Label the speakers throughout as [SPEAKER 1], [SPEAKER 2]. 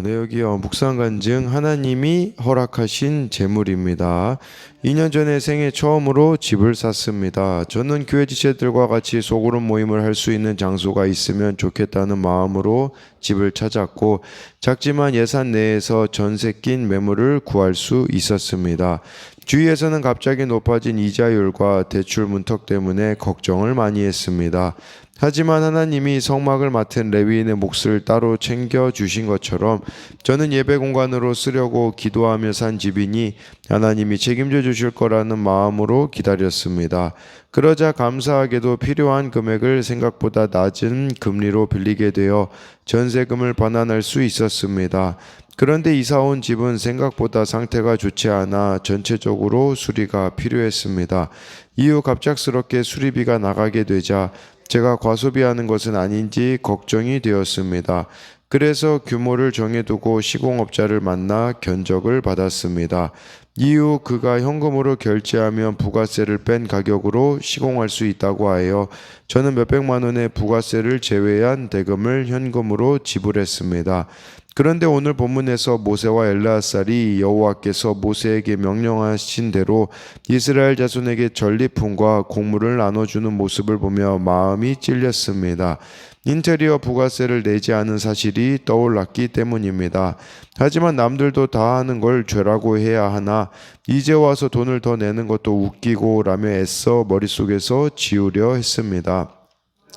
[SPEAKER 1] 네, 여기요. 묵상 간증 하나님이 허락하신 재물입니다. 2년 전에 생애 처음으로 집을 샀습니다. 저는 교회 지체들과 같이 소그룹 모임을 할 수 있는 장소가 있으면 좋겠다는 마음으로 집을 찾았고, 작지만 예산 내에서 전세 낀 매물을 구할 수 있었습니다. 주위에서는 갑자기 높아진 이자율과 대출 문턱 때문에 걱정을 많이 했습니다. 하지만 하나님이 성막을 맡은 레위인의 몫을 따로 챙겨주신 것처럼 저는 예배 공간으로 쓰려고 기도하며 산 집이니 하나님이 책임져 주실 거라는 마음으로 기다렸습니다. 그러자 감사하게도 필요한 금액을 생각보다 낮은 금리로 빌리게 되어 전세금을 반환할 수 있었습니다. 그런데 이사 온 집은 생각보다 상태가 좋지 않아 전체적으로 수리가 필요했습니다. 이후 갑작스럽게 수리비가 나가게 되자 제가 과소비하는 것은 아닌지 걱정이 되었습니다. 그래서 규모를 정해두고 시공업자를 만나 견적을 받았습니다. 이후 그가 현금으로 결제하면 부가세를 뺀 가격으로 시공할 수 있다고 하여 저는 몇백만 원의 부가세를 제외한 대금을 현금으로 지불했습니다. 그런데 오늘 본문에서 모세와 엘르아살이 여호와께서 모세에게 명령하신 대로 이스라엘 자손에게 전리품과 곡물을 나눠주는 모습을 보며 마음이 찔렸습니다. 인테리어 부가세를 내지 않은 사실이 떠올랐기 때문입니다. 하지만 남들도 다 하는 걸 죄라고 해야 하나 이제 와서 돈을 더 내는 것도 웃기고 라며 애써 머릿속에서 지우려 했습니다.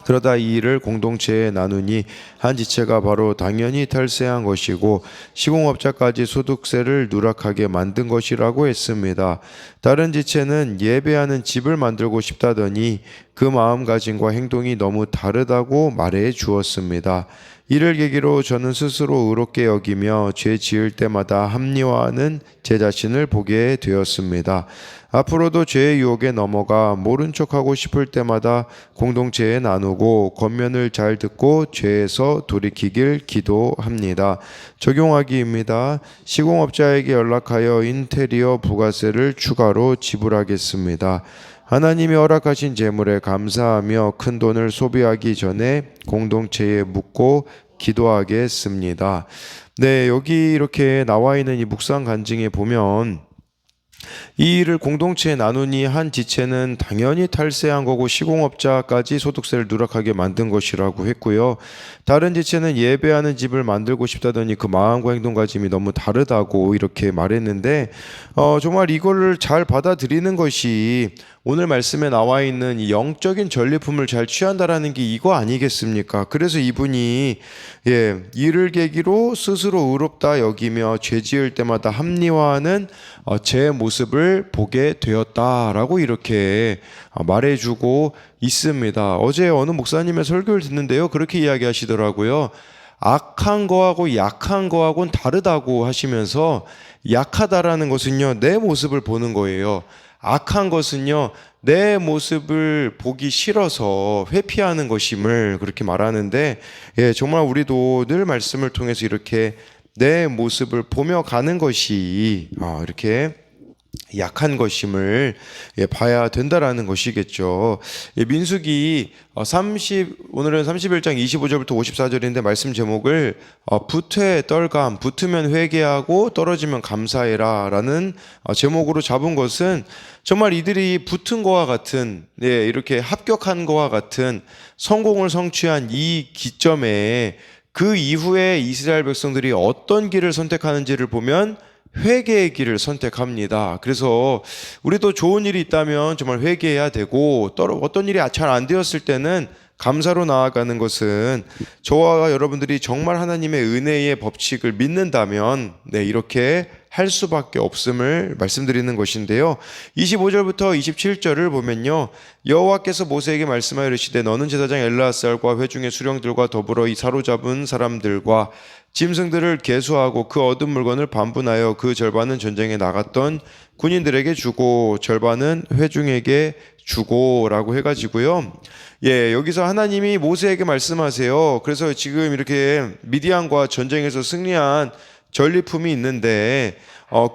[SPEAKER 1] 그러다 이 일을 공동체에 나누니 한 지체가 바로 당연히 탈세한 것이고 시공업자까지 소득세를 누락하게 만든 것이라고 했습니다. 다른 지체는 예배하는 집을 만들고 싶다더니 그 마음가짐과 행동이 너무 다르다고 말해 주었습니다. 이를 계기로 저는 스스로 의롭게 여기며 죄 지을 때마다 합리화하는 제 자신을 보게 되었습니다. 앞으로도 죄의 유혹에 넘어가 모른 척하고 싶을 때마다 공동체에 나누고 권면을 잘 듣고 죄에서 돌이키길 기도합니다. 적용하기입니다. 시공업자에게 연락하여 인테리어 부가세를 추가로 지불하겠습니다. 하나님이 허락하신 재물에 감사하며 큰 돈을 소비하기 전에 공동체에 묻고 기도하겠습니다. 네, 여기 이렇게 나와 있는 이 묵상 간증에 보면 이 일을 공동체에 나누니 한 지체는 당연히 탈세한 거고 시공업자까지 소득세를 누락하게 만든 것이라고 했고요. 다른 지체는 예배하는 집을 만들고 싶다더니 그 마음과 행동가짐이 너무 다르다고 이렇게 말했는데 정말 이거를 잘 받아들이는 것이 오늘 말씀에 나와 있는 이 영적인 전리품을 잘 취한다라는 게 이거 아니겠습니까? 그래서 이분이 이를 계기로 스스로 의롭다 여기며 죄 지을 때마다 합리화하는 제 모습을 보게 되었다라고 이렇게 말해주고 있습니다. 어제 어느 목사님의 설교를 듣는데요, 그렇게 이야기하시더라고요. 악한 거하고 약한 거하고는 다르다고 하시면서 약하다라는 것은요, 내 모습을 보는 거예요. 악한 것은요, 내 모습을 보기 싫어서 회피하는 것임을 그렇게 말하는데, 정말 우리도 늘 말씀을 통해서 이렇게 내 모습을 보며 가는 것이 이렇게 약한 것임을 봐야 된다라는 것이겠죠. 민수기 오늘은 31장 25절부터 54절인데 말씀 제목을 부퇴 떨감, 붙으면 회개하고 떨어지면 감사해라 라는 제목으로 잡은 것은 정말 이들이 붙은 것과 같은 이렇게 합격한 것과 같은 성공을 성취한 이 기점에 그 이후에 이스라엘 백성들이 어떤 길을 선택하는지를 보면 회개의 길을 선택합니다. 그래서 우리도 좋은 일이 있다면 정말 회개해야 되고, 어떤 일이 잘 안 되었을 때는 감사로 나아가는 것은 저와 여러분들이 정말 하나님의 은혜의 법칙을 믿는다면 이렇게 할 수밖에 없음을 말씀드리는 것인데요. 25절부터 27절을 보면요, 여호와께서 모세에게 말씀하여 이르시되 너는 제사장 엘르아살과 회중의 수령들과 더불어 이 사로잡은 사람들과 짐승들을 계수하고 그 얻은 물건을 반분하여 그 절반은 전쟁에 나갔던 군인들에게 주고 절반은 회중에게 주고라고 해가지고요. 여기서 하나님이 모세에게 말씀하세요. 그래서 지금 이렇게 미디안과 전쟁에서 승리한 전리품이 있는데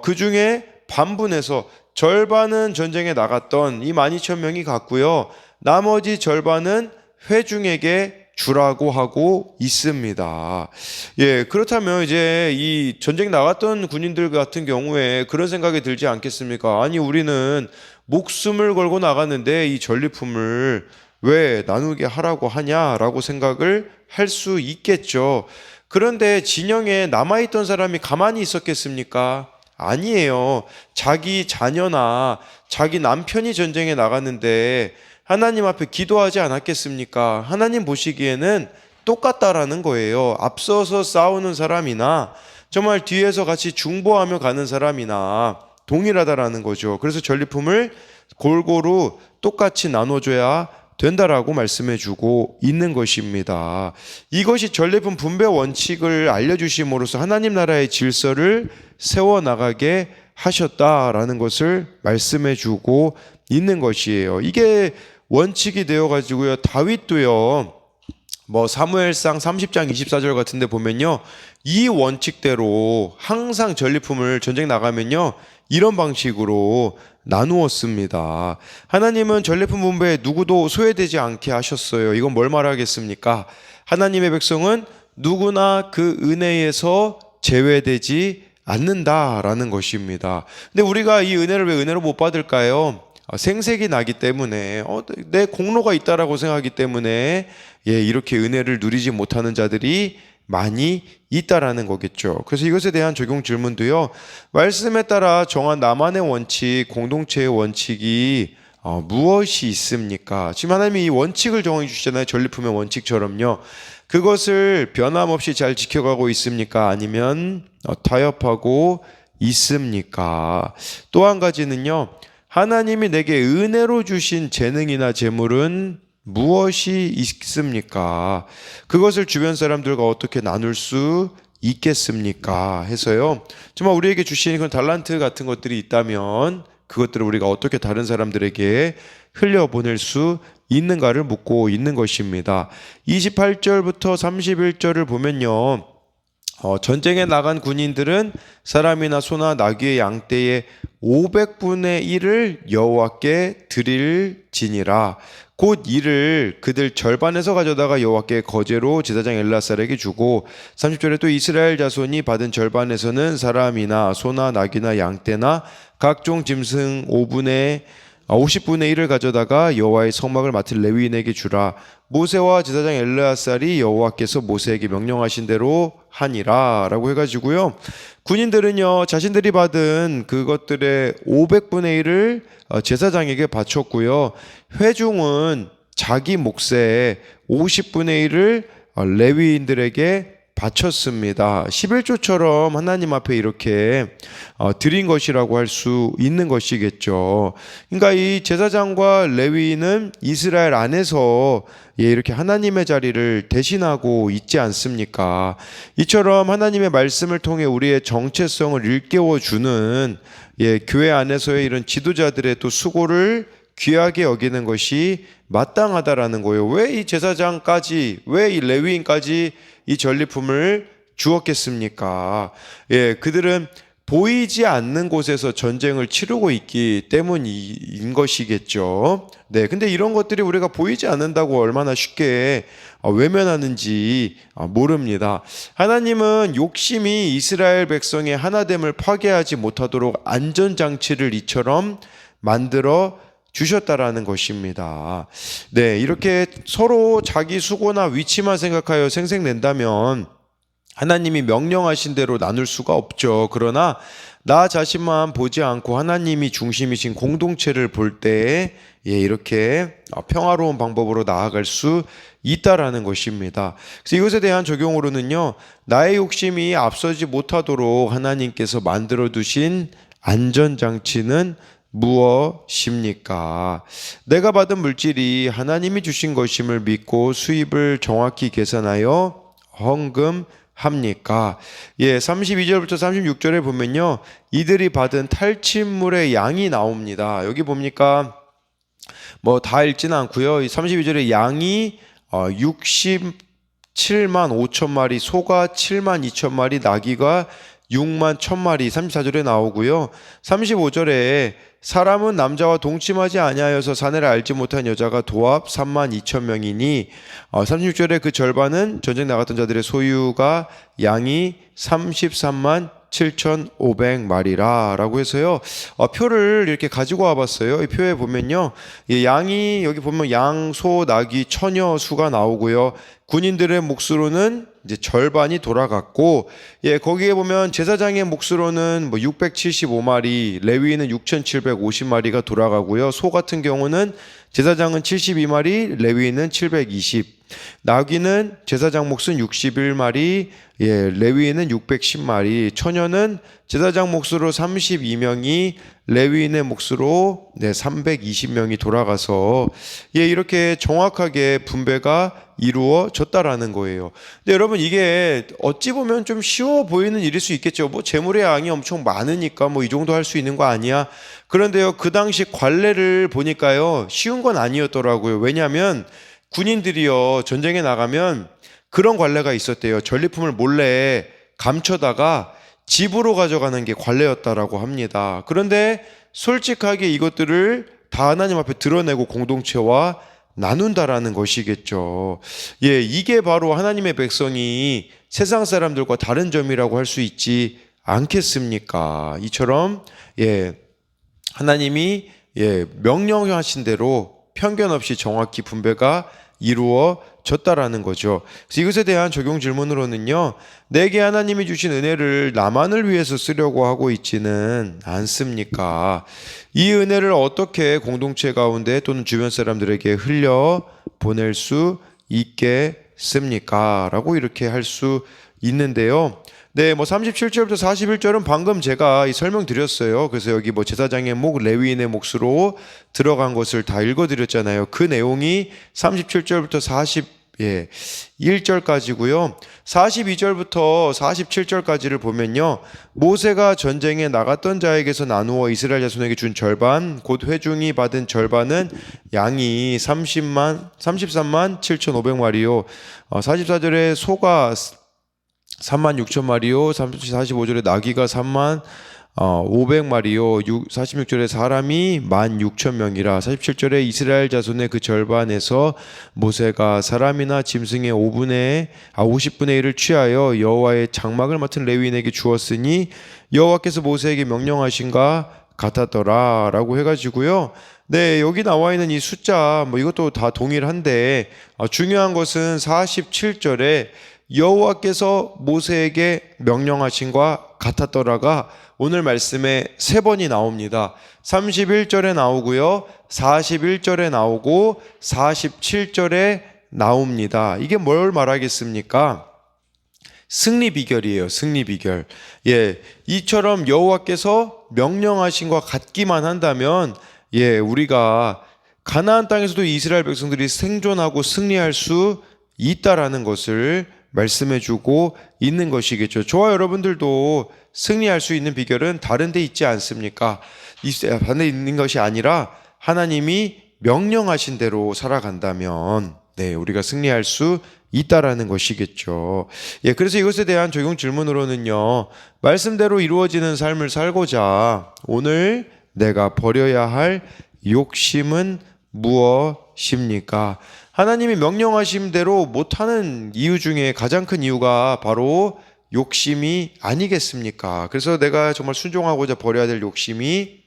[SPEAKER 1] 그 중에 반분해서 절반은 전쟁에 나갔던 이 12,000명이 갔고요. 나머지 절반은 회중에게 주라고 하고 있습니다. 예, 그렇다면 이제 이 전쟁 나갔던 군인들 같은 경우에 그런 생각이 들지 않겠습니까? 아니, 우리는 목숨을 걸고 나갔는데 이 전리품을 왜 나누게 하라고 하냐라고 생각을 할 수 있겠죠. 그런데 진영에 남아있던 사람이 가만히 있었겠습니까? 아니에요. 자기 자녀나 자기 남편이 전쟁에 나갔는데 하나님 앞에 기도하지 않았겠습니까? 하나님 보시기에는 똑같다라는 거예요. 앞서서 싸우는 사람이나 정말 뒤에서 같이 중보하며 가는 사람이나 동일하다라는 거죠. 그래서 전리품을 골고루 똑같이 나눠줘야 된다라고 말씀해 주고 있는 것입니다. 이것이 전리품 분배 원칙을 알려주심으로써 하나님 나라의 질서를 세워나가게 하셨다라는 것을 말씀해 주고 있는 것이에요. 이게 원칙이 되어 가지고요. 다윗도요. 뭐 사무엘상 30장 24절 같은 데 보면요. 이 원칙대로 항상 전리품을 전쟁 나가면요. 이런 방식으로 나누었습니다. 하나님은 전리품 분배에 누구도 소외되지 않게 하셨어요. 이건 뭘 말하겠습니까? 하나님의 백성은 누구나 그 은혜에서 제외되지 않는다라는 것입니다. 근데 우리가 이 은혜를 왜 은혜로 못 받을까요? 생색이 나기 때문에 내 공로가 있다라고 생각하기 때문에 이렇게 은혜를 누리지 못하는 자들이 많이 있다라는 거겠죠. 그래서 이것에 대한 적용 질문도요. 말씀에 따라 정한 나만의 원칙, 공동체의 원칙이 무엇이 있습니까? 지금 하나님이 이 원칙을 정해 주시잖아요. 전리품의 원칙처럼요. 그것을 변함없이 잘 지켜가고 있습니까? 아니면 타협하고 있습니까? 또 한 가지는요. 하나님이 내게 은혜로 주신 재능이나 재물은 무엇이 있습니까? 그것을 주변 사람들과 어떻게 나눌 수 있겠습니까? 해서요. 정말 우리에게 주신 그런 달란트 같은 것들이 있다면 그것들을 우리가 어떻게 다른 사람들에게 흘려보낼 수 있는가를 묻고 있는 것입니다. 28절부터 31절을 보면요. 전쟁에 나간 군인들은 사람이나 소나 나귀의 양떼의 500분의 1을 여호와께 드릴지니라. 곧 이를 그들 절반에서 가져다가 여호와께 거제로 제사장 엘라살에게 주고 30절에 또 이스라엘 자손이 받은 절반에서는 사람이나 소나 나귀나 양떼나 각종 짐승 50분의 1을 가져다가 여호와의 성막을 맡을 레위인에게 주라. 모세와 제사장 엘르아살이 여호와께서 모세에게 명령하신 대로 하니라 라고 해가지고요. 군인들은요 자신들이 받은 그것들의 500분의 1을 제사장에게 바쳤고요. 회중은 자기 몫의 50분의 1을 레위인들에게 바쳤습니다. 11조처럼 하나님 앞에 이렇게 드린 것이라고 할 수 있는 것이겠죠. 그러니까 이 제사장과 레위인은 이스라엘 안에서 이렇게 하나님의 자리를 대신하고 있지 않습니까? 이처럼 하나님의 말씀을 통해 우리의 정체성을 일깨워주는 교회 안에서의 이런 지도자들의 또 수고를 귀하게 여기는 것이 마땅하다라는 거예요. 왜 이 제사장까지, 왜 이 레위인까지 이 전리품을 주었겠습니까? 그들은 보이지 않는 곳에서 전쟁을 치르고 있기 때문인 것이겠죠. 근데 이런 것들이 우리가 보이지 않는다고 얼마나 쉽게 외면하는지 모릅니다. 하나님은 욕심이 이스라엘 백성의 하나됨을 파괴하지 못하도록 안전장치를 이처럼 만들어 주셨다라는 것입니다. 이렇게 서로 자기 수고나 위치만 생각하여 생색낸다면 하나님이 명령하신 대로 나눌 수가 없죠. 그러나 나 자신만 보지 않고 하나님이 중심이신 공동체를 볼 때 이렇게 평화로운 방법으로 나아갈 수 있다라는 것입니다. 그래서 이것에 대한 적용으로는요. 나의 욕심이 앞서지 못하도록 하나님께서 만들어 두신 안전장치는 무엇입니까? 내가 받은 물질이 하나님이 주신 것임을 믿고 수입을 정확히 계산하여 헌금합니까? 32절부터 36절에 보면요. 이들이 받은 탈취물의 양이 나옵니다. 여기 봅니까? 뭐 다 읽지는 않고요. 32절에 양이 67만 5천 마리, 소가 7만 2천 마리, 나귀가 6만 1,000마리 34절에 나오고요. 35절에 사람은 남자와 동침하지 아니하여서 사내를 알지 못한 여자가 도합 3만 2천 명이니 36절에 그 절반은 전쟁 나갔던 자들의 소유가 양이 33만 7,500마리라 라고 해서요. 표를 이렇게 가지고 와봤어요. 이 표에 보면요. 양이 여기 보면 양, 소, 나귀, 처녀 수가 나오고요. 군인들의 몫으로는 이제 절반이 돌아갔고, 거기에 보면 제사장의 몫으로는 675마리, 레위인은 6,750마리가 돌아가고요. 소 같은 경우는 제사장은 72마리, 레위인은 720. 나귀는 제사장 몫은 61마리, 레위인은 610마리, 처녀는 제사장 몫으로 32명이, 레위인의 몫으로 320명이 돌아가서 이렇게 정확하게 분배가 이루어졌다라는 거예요. 근데 여러분, 이게 어찌 보면 좀 쉬워 보이는 일일 수 있겠죠. 재물의 양이 엄청 많으니까 이 정도 할 수 있는 거 아니야. 그런데요, 그 당시 관례를 보니까요, 쉬운 건 아니었더라고요. 왜냐하면 군인들이요, 전쟁에 나가면 그런 관례가 있었대요. 전리품을 몰래 감춰다가 집으로 가져가는 게 관례였다라고 합니다. 그런데 솔직하게 이것들을 다 하나님 앞에 드러내고 공동체와 나눈다라는 것이겠죠. 이게 바로 하나님의 백성이 세상 사람들과 다른 점이라고 할 수 있지 않겠습니까? 이처럼 하나님이 명령하신 대로 편견 없이 정확히 분배가 이루어졌다라는 거죠. 그래서 이것에 대한 적용 질문으로는요, 내게 하나님이 주신 은혜를 나만을 위해서 쓰려고 하고 있지는 않습니까? 이 은혜를 어떻게 공동체 가운데 또는 주변 사람들에게 흘려 보낼 수 있겠습니까? 라고 이렇게 할 수 있는데요. 37절부터 41절은 방금 제가 설명드렸어요. 그래서 여기 제사장의 몫, 레위인의 몫으로 들어간 것을 다 읽어드렸잖아요. 그 내용이 37절부터 41절까지고요. 42절부터 47절까지를 보면요, 모세가 전쟁에 나갔던 자에게서 나누어 이스라엘 자손에게 준 절반, 곧 회중이 받은 절반은 양이 33만 7,500마리요. 44절에 소가 3만 6천 마리요. 45절에 나귀가 3만 500마리요. 46절에 사람이 1만 6천 명이라. 47절에 이스라엘 자손의 그 절반에서 모세가 사람이나 짐승의 50분의 1을 취하여 여호와의 장막을 맡은 레위인에게 주었으니 여호와께서 모세에게 명령하신가 같았더라 라고 해가지고요. 여기 나와 있는 이 숫자 이것도 다 동일한데 중요한 것은 47절에 여호와께서 모세에게 명령하신과 같았더라가 오늘 말씀에 3번이 나옵니다. 31절에 나오고요, 41절에 나오고 47절에 나옵니다. 이게 뭘 말하겠습니까? 승리 비결이에요. 승리 비결. 이처럼 여호와께서 명령하신과 같기만 한다면 우리가 가나안 땅에서도 이스라엘 백성들이 생존하고 승리할 수 있다라는 것을 말씀해주고 있는 것이겠죠. 저와 여러분들도 승리할 수 있는 비결은 다른 데 있지 않습니까? 다른 데 있는 것이 아니라 하나님이 명령하신 대로 살아간다면 우리가 승리할 수 있다라는 것이겠죠. 그래서 이것에 대한 적용 질문으로는요, 말씀대로 이루어지는 삶을 살고자 오늘 내가 버려야 할 욕심은 무엇입니까? 하나님이 명령하신 대로 못하는 이유 중에 가장 큰 이유가 바로 욕심이 아니겠습니까? 그래서 내가 정말 순종하고자 버려야 될 욕심이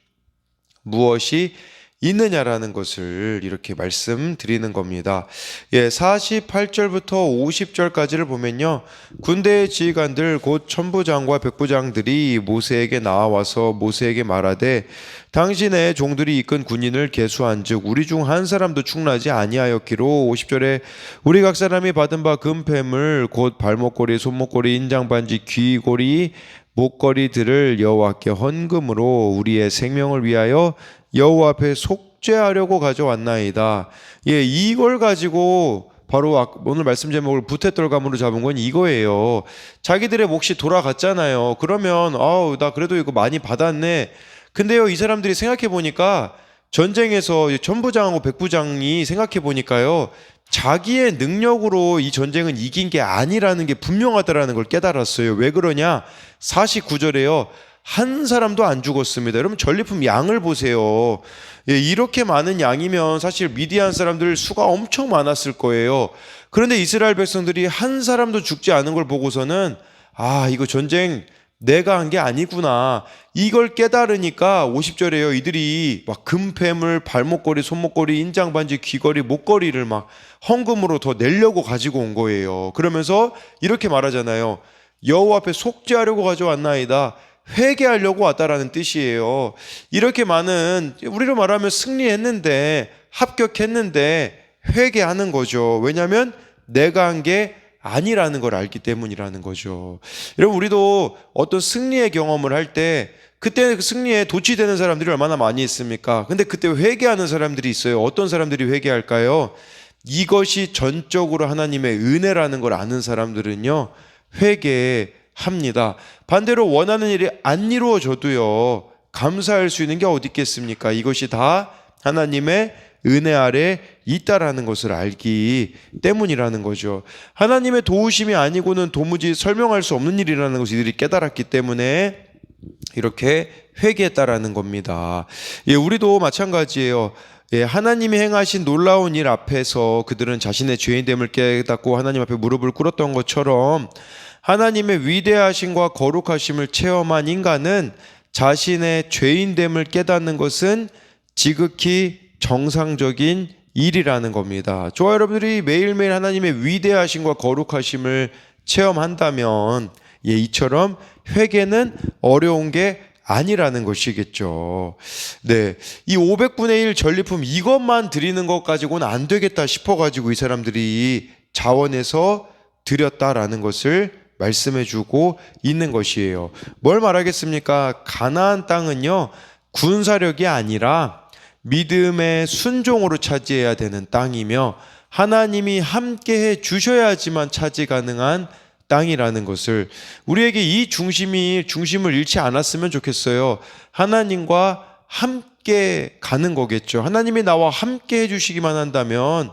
[SPEAKER 1] 무엇이 있느냐라는 것을 이렇게 말씀드리는 겁니다. 48절부터 50절까지를 보면요, 군대의 지휘관들 곧 천부장과 백부장들이 모세에게 나와서 모세에게 말하되 당신의 종들이 이끈 군인을 계수한즉 우리 중 한 사람도 충나지 아니하였기로. 50절에 우리 각 사람이 받은 바 금패물 곧 발목걸이, 손목걸이, 인장반지, 귀고리, 목걸이들을 여호와께 헌금으로 우리의 생명을 위하여 여호와 앞에 속죄하려고 가져왔나이다. 이걸 가지고 바로 오늘 말씀 제목을 부태떨감으로 잡은 건 이거예요. 자기들의 몫이 돌아갔잖아요. 그러면 나 그래도 이거 많이 받았네. 근데요, 이 사람들이 생각해 보니까 전쟁에서 천부장하고 백부장이 생각해 보니까요, 자기의 능력으로 이 전쟁은 이긴 게 아니라는 게 분명하다라는 걸 깨달았어요. 왜 그러냐? 49절에요. 한 사람도 안 죽었습니다. 여러분 전리품 양을 보세요. 예, 이렇게 많은 양이면 사실 미디안 사람들 수가 엄청 많았을 거예요. 그런데 이스라엘 백성들이 한 사람도 죽지 않은 걸 보고서는 이거 전쟁 내가 한 게 아니구나. 이걸 깨달으니까 50절에요. 이들이 막 금패물, 발목걸이, 손목걸이, 인장반지, 귀걸이, 목걸이를 막 헌금으로 더 내려고 가지고 온 거예요. 그러면서 이렇게 말하잖아요. 여호와 앞에 속죄하려고 가져왔나이다. 회개하려고 왔다라는 뜻이에요. 이렇게 많은, 우리로 말하면 승리했는데, 합격했는데 회개하는 거죠. 왜냐하면 내가 한 게 아니라는 걸 알기 때문이라는 거죠. 여러분, 우리도 어떤 승리의 경험을 할 때 그때 그 승리에 도취되는 사람들이 얼마나 많이 있습니까? 근데 그때 회개하는 사람들이 있어요. 어떤 사람들이 회개할까요? 이것이 전적으로 하나님의 은혜라는 걸 아는 사람들은요, 회개합니다. 반대로 원하는 일이 안 이루어져도요, 감사할 수 있는 게 어디 있겠습니까? 이것이 다 하나님의 은혜 아래 있다라는 것을 알기 때문이라는 거죠. 하나님의 도우심이 아니고는 도무지 설명할 수 없는 일이라는 것을 이들이 깨달았기 때문에 이렇게 회개했다라는 겁니다. 예, 우리도 마찬가지예요. 예, 하나님이 행하신 놀라운 일 앞에서 그들은 자신의 죄인됨을 깨닫고 하나님 앞에 무릎을 꿇었던 것처럼 하나님의 위대하심과 거룩하심을 체험한 인간은 자신의 죄인됨을 깨닫는 것은 지극히 정상적인 일이라는 겁니다. 저와 여러분들이 매일매일 하나님의 위대하심과 거룩하심을 체험한다면 이처럼 회개는 어려운 게 아니라는 것이겠죠. 네, 이 500분의 1 전리품 이것만 드리는 것 가지고는 안 되겠다 싶어가지고 이 사람들이 자원해서 드렸다라는 것을 말씀해주고 있는 것이에요. 뭘 말하겠습니까? 가나안 땅은요, 군사력이 아니라 믿음의 순종으로 차지해야 되는 땅이며 하나님이 함께해 주셔야지만 차지 가능한 땅이라는 것을, 우리에게 이 중심을 잃지 않았으면 좋겠어요. 하나님과 함께 가는 거겠죠. 하나님이 나와 함께 해주시기만 한다면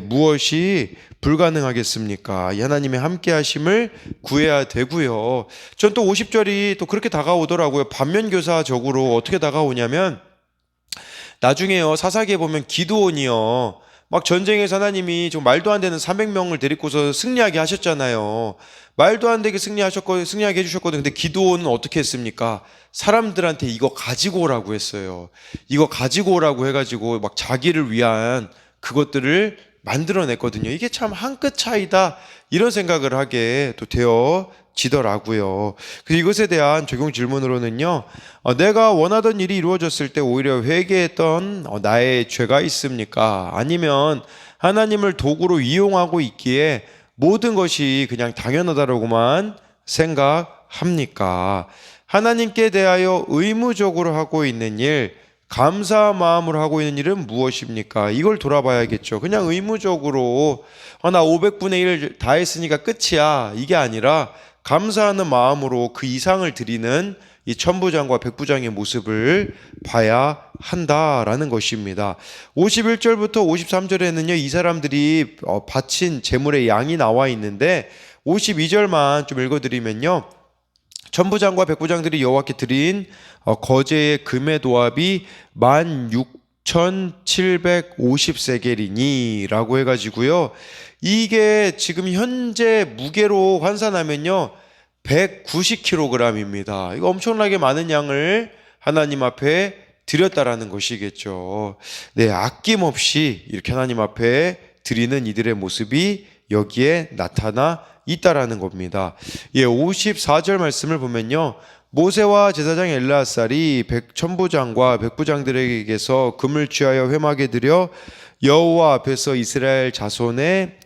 [SPEAKER 1] 무엇이 불가능하겠습니까? 이 하나님의 함께 하심을 구해야 되고요. 전 또 50절이 또 그렇게 다가오더라고요. 반면교사적으로 어떻게 다가오냐면, 나중에요, 사사기에 보면 기드온이요, 막 전쟁에서 하나님이 좀 말도 안 되는 300명을 데리고서 승리하게 하셨잖아요. 말도 안 되게 승리하게 해주셨거든요. 근데 기드온은 어떻게 했습니까? 사람들한테 이거 가지고 오라고 했어요. 이거 가지고 오라고 해가지고 막 자기를 위한 그것들을 만들어냈거든요. 이게 참 한 끗 차이다, 이런 생각을 하게 또 되어지더라고요. 그래서 이것에 대한 적용 질문으로는요, 내가 원하던 일이 이루어졌을 때 오히려 회개했던 나의 죄가 있습니까? 아니면 하나님을 도구로 이용하고 있기에 모든 것이 그냥 당연하다라고만 생각합니까? 하나님께 대하여 의무적으로 하고 있는 일, 감사한 마음으로 하고 있는 일은 무엇입니까? 이걸 돌아봐야겠죠. 그냥 의무적으로 나 500분의 1 다 했으니까 끝이야, 이게 아니라 감사하는 마음으로 그 이상을 드리는 이 천부장과 백부장의 모습을 봐야 한다라는 것입니다. 51절부터 53절에는요, 이 사람들이 바친 제물의 양이 나와 있는데 52절만 좀 읽어드리면요, 천부장과 백부장들이 여호와께 드린 거제의 금의 도합이 16,750세겔이니 라고 해가지고요, 이게 지금 현재 무게로 환산하면요 190kg입니다. 이거 엄청나게 많은 양을 하나님 앞에 드렸다라는 것이겠죠. 네, 아낌없이 이렇게 하나님 앞에 드리는 이들의 모습이 여기에 나타나 있다라는 겁니다. 54절 말씀을 보면요, 모세와 제사장 엘르아살이 천부장과 백부장들에게서 금을 취하여 회막에 들여 여호와 앞에서 이스라엘 자손의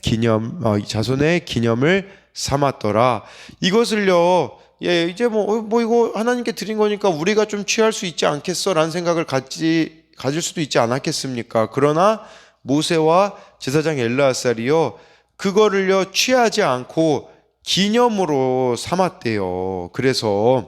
[SPEAKER 1] 기념을 삼았더라. 이것을요, 이제 뭐 이거 하나님께 드린 거니까 우리가 좀 취할 수 있지 않겠어라는 생각을 가질 수도 있지 않았겠습니까? 그러나 모세와 제사장 엘르아살이요, 그거를요 취하지 않고 기념으로 삼았대요. 그래서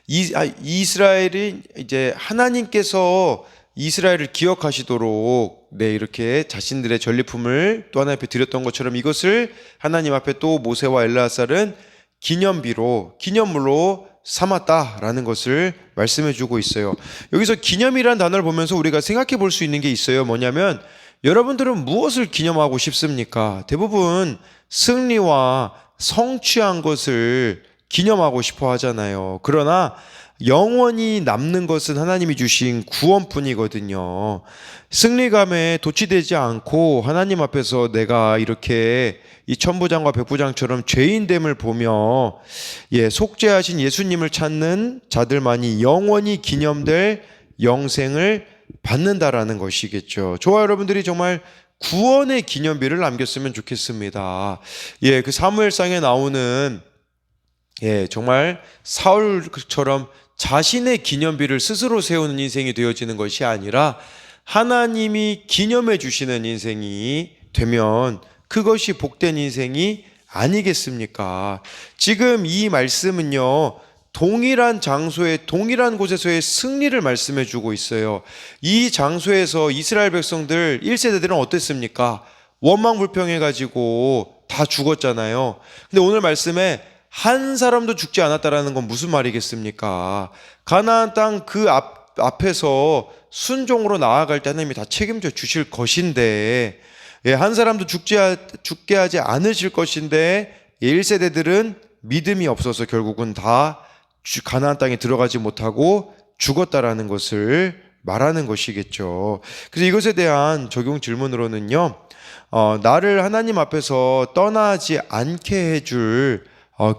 [SPEAKER 1] 이스라엘이 이제 하나님께서 이스라엘을 기억하시도록 이렇게 자신들의 전리품을 또 하나님 앞에 드렸던 것처럼 이것을 하나님 앞에 또 모세와 엘르아살은 기념물로 삼았다라는 것을 말씀해 주고 있어요. 여기서 기념이라는 단어를 보면서 우리가 생각해 볼 수 있는 게 있어요. 뭐냐면 여러분들은 무엇을 기념하고 싶습니까? 대부분 승리와 성취한 것을 기념하고 싶어 하잖아요. 그러나 영원히 남는 것은 하나님이 주신 구원뿐이거든요. 승리감에 도취되지 않고 하나님 앞에서 내가 이렇게 이 천부장과 백부장처럼 죄인됨을 보며 속죄하신 예수님을 찾는 자들만이 영원히 기념될 영생을 받는다라는 것이겠죠. 저와 여러분들이 정말 구원의 기념비를 남겼으면 좋겠습니다. 그 사무엘상에 나오는 정말 사울처럼 자신의 기념비를 스스로 세우는 인생이 되어지는 것이 아니라 하나님이 기념해 주시는 인생이 되면 그것이 복된 인생이 아니겠습니까? 지금 이 말씀은요, 동일한 장소에 동일한 곳에서의 승리를 말씀해 주고 있어요. 이 장소에서 이스라엘 백성들 1세대들은 어땠습니까? 원망불평해 가지고 다 죽었잖아요. 근데 오늘 말씀에 한 사람도 죽지 않았다라는 건 무슨 말이겠습니까? 가나안 땅 그 앞에서 순종으로 나아갈 때 하나님이 다 책임져 주실 것인데 한 사람도 죽게 하지 않으실 것인데 1세대들은 믿음이 없어서 결국은 다 가나안 땅에 들어가지 못하고 죽었다라는 것을 말하는 것이겠죠. 그래서 이것에 대한 적용 질문으로는요, 나를 하나님 앞에서 떠나지 않게 해줄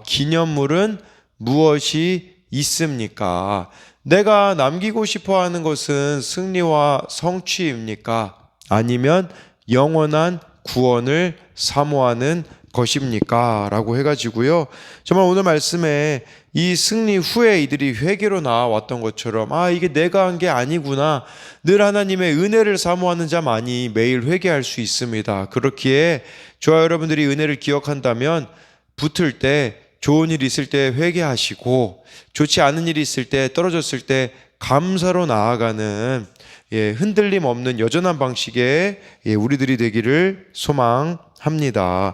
[SPEAKER 1] 기념물은 무엇이 있습니까? 내가 남기고 싶어 하는 것은 승리와 성취입니까? 아니면 영원한 구원을 사모하는 것입니까? 라고 해가지고요, 정말 오늘 말씀에 이 승리 후에 이들이 회개로 나와왔던 것처럼 이게 내가 한 게 아니구나, 늘 하나님의 은혜를 사모하는 자만이 매일 회개할 수 있습니다. 그렇기에 저와 여러분들이 은혜를 기억한다면 붙을 때, 좋은 일이 있을 때 회개하시고 좋지 않은 일이 있을 때, 떨어졌을 때 감사로 나아가는 흔들림 없는 여전한 방식의 우리들이 되기를 소망합니다.